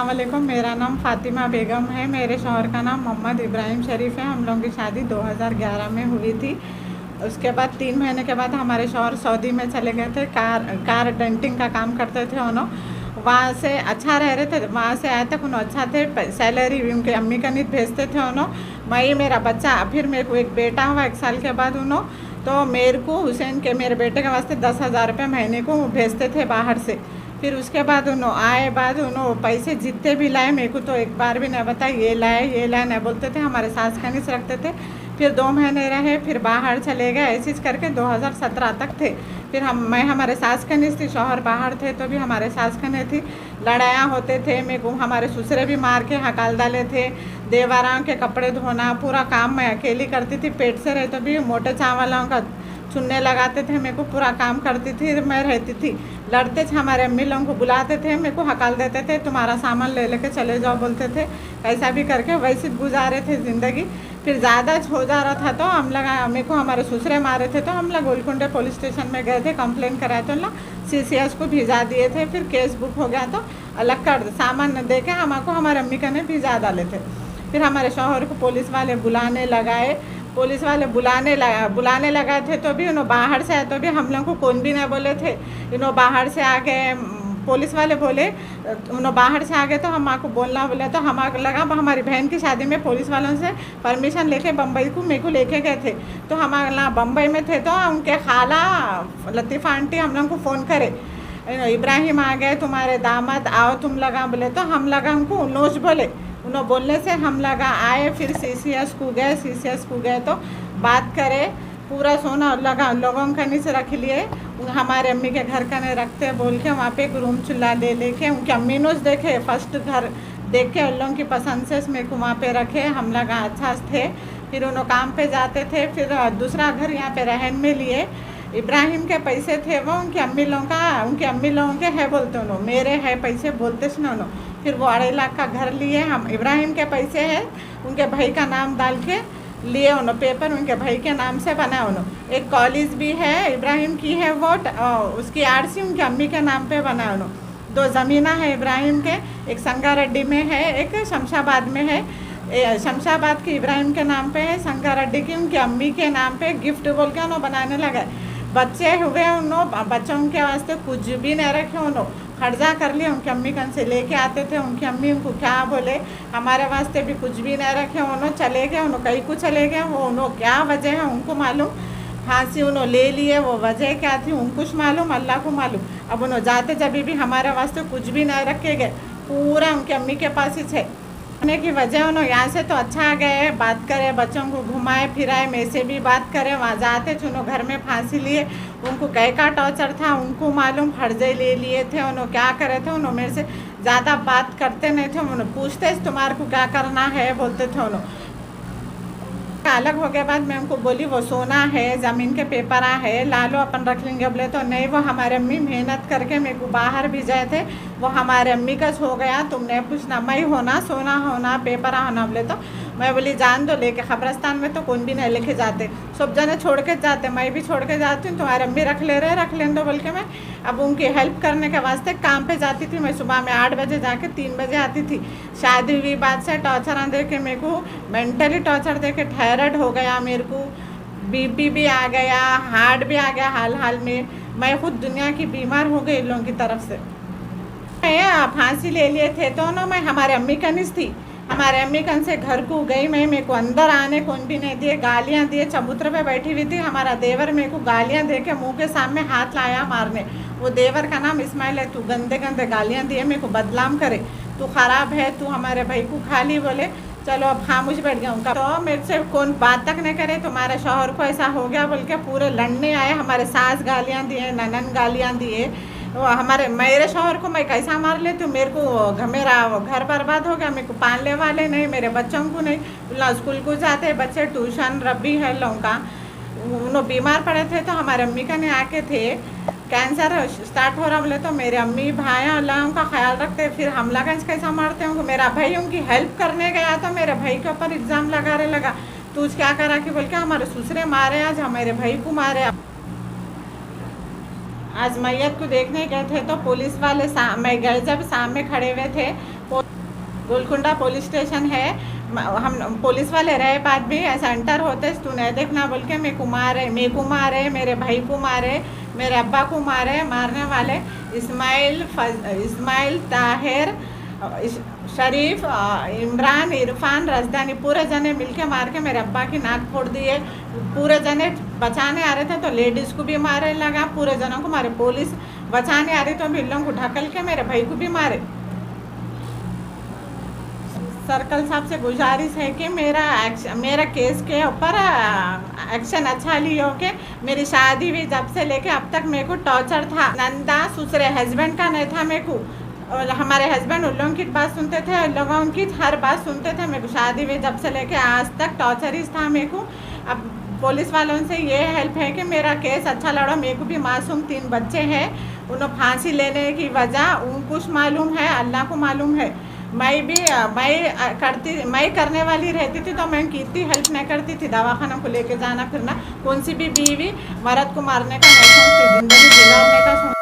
अस्सलाम वालेकुम। मेरा नाम फ़ातिमा बेगम है। मेरे शौहर का नाम मोहम्मद इब्राहिम शरीफ है। हम लोगों की शादी 2011 में हुई थी। उसके बाद 3 महीने के बाद हमारे शौहर सऊदी में चले गए थे। कार डेंटिंग का काम करते थे उन्होंने। वहाँ से अच्छा रह रहे थे। वहाँ से आए तक उन्होंने अच्छा थे, सैलरी भी उनके अम्मी का नहीं भेजते थे उन्होंने। मैं मेरा बच्चा, फिर मेरे को एक बेटा हुआ 1 साल के बाद उन्होंने। तो मेरे को हुसैन के मेरे बेटे के वास्ते 10,000 रुपये महीने को भेजते थे बाहर से। फिर उसके बाद उन्होंने आए बाद उन्होंने पैसे जितने भी लाए, मेरे को तो एक बार भी नहीं बताया ये लाए नहीं बोलते थे। हमारे सास का नहीं रखते थे। फिर 2 महीने रहे, फिर बाहर चले गए। ऐसे करके 2017 तक थे। फिर मैं हमारे सास का नहीं थी, शौहर बाहर थे तो भी हमारे सास का नहीं थी। लड़ाइयाँ होते थे। मेरे को हमारे ससुरे भी मार के हकाल डाले थे। देवरां के कपड़े धोना पूरा काम मैं अकेली करती थी। पेट से रहे तो भी मोटे चावलों का चुनने लगाते थे, मेरे को पूरा काम करती थी, मैं रहती थी। लड़ते थे, हमारे अम्मी लोगों को बुलाते थे, मेरे को हकाल देते थे, तुम्हारा सामान ले लेके चले जाओ बोलते थे। ऐसा भी करके वैसे गुजारे थे ज़िंदगी। फिर ज़्यादा हो जा रहा था तो हम लोग, मेरे को हमारे ससुरे मारे थे तो हम लोग गोलकुंडे पुलिस स्टेशन में गए थे, कंप्लेन कराए तो ना CCS को भिजा दिए थे। फिर केस बुक हो गया तो अलग कर सामान दे के हमको हमारे अम्मी का ने भिजा डाले थे। फिर हमारे शौहर को पुलिस वाले बुलाने लगाए। पुलिस वाले बुलाने लगाए थे तो भी उन्होंने बाहर से आए तो भी हम लोग को कौन भी नहीं बोले थे। इन्होंने बाहर से आ गए, पुलिस वाले बोले उन्होंने बाहर से आ गए तो हम आपको बोलना बोले तो हमारे लगा हमारी बहन की शादी में पुलिस वालों से परमिशन लेके बम्बई को मेरे को लेके गए थे। तो हमारा बम्बई में थे तो उनके खाला लतीफ़ा आंटी हम लोग को फ़ोन करे, इब्राहिम आ गए तुम्हारे दामाद, आओ तुम लगा बोले तो हम लगा उनको नोच बोले। उन्होंने बोलने से हम लगा आए। फिर CCS को गए तो बात करे, पूरा सोना लगा लोगों का नीचे रख लिए। हमारे अम्मी के घर का नहीं रखते बोल के वहाँ पे एक रूम चूल्हा ले लेके उनकी अम्मी नोच देखे, फर्स्ट घर देख के उन लोगों की पसंद से मेरे को वहाँ पे रखे। हम लोग अच्छा थे। फिर उन्होंने काम पे जाते थे। फिर दूसरा घर यहाँ पे रहन में लिए। इब्राहिम के पैसे थे वो उनकी अम्मी लोगों के है बोलते उन्होंने, मेरे है पैसे बोलते सुनो उन्होंने। फिर वो 2.5 लाख का घर लिए। हम इब्राहिम के पैसे हैं उनके भाई का नाम डाल के लिए उन्होंने, पेपर उनके भाई के नाम से बनाया उन्होंने। एक कॉलेज भी है इब्राहिम की है वो, उसकी RC उनकी अम्मी के नाम पे बनाया उन्होंने। 2 ज़मीना है इब्राहिम के, एक संगारेड्डी में है, एक शमशाबाद में है। शमशाबाद की इब्राहिम के नाम पे है, संगारेड्डी की उनकी अम्मी के नाम पे गिफ्ट बोल के उन्होंने बनाने लगा। बच्चे हुए उन्होंने, बच्चों के वास्ते कुछ भी नहीं रखे उन्होंने, खर्चा कर लिए। उनकी अम्मी कन से लेके आते थे, उनकी अम्मी उनको क्या बोले, हमारे वास्ते भी कुछ भी नहीं रखे उन्होंने, चले गए उन्होंने, कहीं को चले गए। वो उन्होंने क्या वजह है उनको मालूम, फांसी उन्होंने ले लिए, वो वजह क्या थी उनको मालूम, अल्लाह को मालूम। अब उन्होंने जाते जब भी हमारे वास्ते कुछ भी नहीं रखे गए, पूरा उनकी अम्मी के पास ही है। की वजह उन्होंने यहाँ से तो अच्छा आ गए, बात करे, बच्चों को घुमाए फिराए, मैं से भी बात करे। वहाँ जाते थे उन्होंने घर में फांसी लिए, उनको कै का टॉर्चर था उनको मालूम, फर्जे ले लिए थे उन्होंने, क्या करे थे उन्होंने। मेरे से ज़्यादा बात करते नहीं थे उन्होंने, पूछते तुम्हारे को क्या करना है बोलते थे उन्होंने। अलग हो गया बाद मैं उनको बोली वो सोना है, ज़मीन के पेपर है, ला लो अपन रख लेंगे बोले तो नहीं। वो हमारे अम्मी मेहनत करके मेरे को बाहर भेजाए थे, वो हमारे अम्मी का हो गया, तुमने पूछना मैं होना, सोना होना, पेपर होना बोले तो मैं बोली जान दो, लेके खबरस्तान में तो कौन भी नहीं लेके जाते, सब जने छोड़ के जाते, मैं भी छोड़ के जाती हूँ, तुम्हारे अम्मी रख लें दो बोल के मैं अब उनकी हेल्प करने के वास्ते काम पे जाती थी। मैं सुबह में 8 बजे जाके 3 बजे आती थी। शादी हुई बाद से टॉर्चर दे के मेरे को मेंटली टॉर्चर दे के थायराइड हो गया, मेरे को BP भी आ गया, हार्ट भी आ गया हाल में। मैं खुद दुनिया की बीमार हो गई इन लोगों की तरफ से। मैं फांसी ले लिए थे तो ना मैं हमारे अम्मी कनिस थी, हमारे अम्मी कन से घर को गई मैं, मेरे को अंदर आने कौन भी नहीं दिए, गालियाँ दिए। चबूतरे पे बैठी हुई थी, हमारा देवर मेरे को गालियाँ दे के मुँह के सामने हाथ लाया मारने। वो देवर का नाम इस्माइल है। तू गंदे गंदे गालियाँ दिए मेरे को, बदनाम करे, तू ख़राब है, तू हमारे भाई को खा ली बोले। चलो अब खामोश बैठ गया उनका, तो मेरे से कौन बात तक नहीं करे। तुम्हारे शौहर को ऐसा हो गया बोल के पूरे लड़ने आए। हमारे सास गालियाँ दिए, ननन गालियाँ दिए। वो मेरे शौहर को मैं कैसा मार लेती हूँ, मेरे को मेरा घर बर्बाद हो गया, मेरे को पालने वाले नहीं, मेरे बच्चों को नहीं, स्कूल को जाते बच्चे, ट्यूशन रबी है लोगों का। उन्होंने बीमार पड़े थे तो हमारे अम्मी का नहीं आके थे, कैंसर स्टार्ट हो रहा बोले तो मेरे अम्मी भाई अल्लाह उनका ख्याल रखते। फिर हमला कैसा मारते होंगे। मेरा भाई उनकी हेल्प करने गया तो मेरे भाई के ऊपर इल्ज़ाम लगाने लगा, तू क्या करा कि बोल के हमारे ससुरे मारे, आज हमारे भाई को मारे। आज मैयत को देखने गए थे तो पुलिस वाले मैं गए जब सामने खड़े हुए थे। गोलकुंडा पुलिस स्टेशन है। हम पुलिस वाले रहे बाद भी ऐसा एंटर होते तू नहीं देखना बोल के मेरे को मारे, मेरे भाई को मारे, मेरे अब्बा को मारे। मारने वाले इस्माइल ताहिर, शरीफ, इमरान, इरफान, राजधानी पूरे जने मिलके मार के मेरे अब्बा की नाक फोड़ दिए। पूरे जने बचाने आ रहे थे तो लेडीज़ को भी मारे लगा, पूरे जनों को मारे। पुलिस बचाने आ रही तो बिल्लों को ढकल के मेरे भाई को भी मारे। सर्कल साहब से गुजारिश है कि मेरा केस के ऊपर एक्शन अच्छा लियो के। मेरी शादी भी जब से लेके अब तक मेरे को टॉर्चर था। नंदा दूसरे हस्बैंड का नहीं था मेरे को, और हमारे हस्बैंड उन लोगों की बात सुनते थे, उन लोगों की हर बात सुनते थे। मेरे को शादी भी जब से लेके आज तक टॉर्चर ही था मेरे को। अब पुलिस वालों से ये हेल्प है कि मेरा केस अच्छा लड़ो। मेरे को भी मासूम 3 बच्चे हैं, उन्हें फांसी लेने की वजह उनको कुछ मालूम है, अल्लाह को मालूम है। मैं करने वाली रहती थी तो मैं कितनी हेल्प नहीं करती थी। दवाखाना को लेके जाना फिरना, कौन सी भी बीवी मर्द को मारने का नहीं सोचती, जिंदगी गुजारने का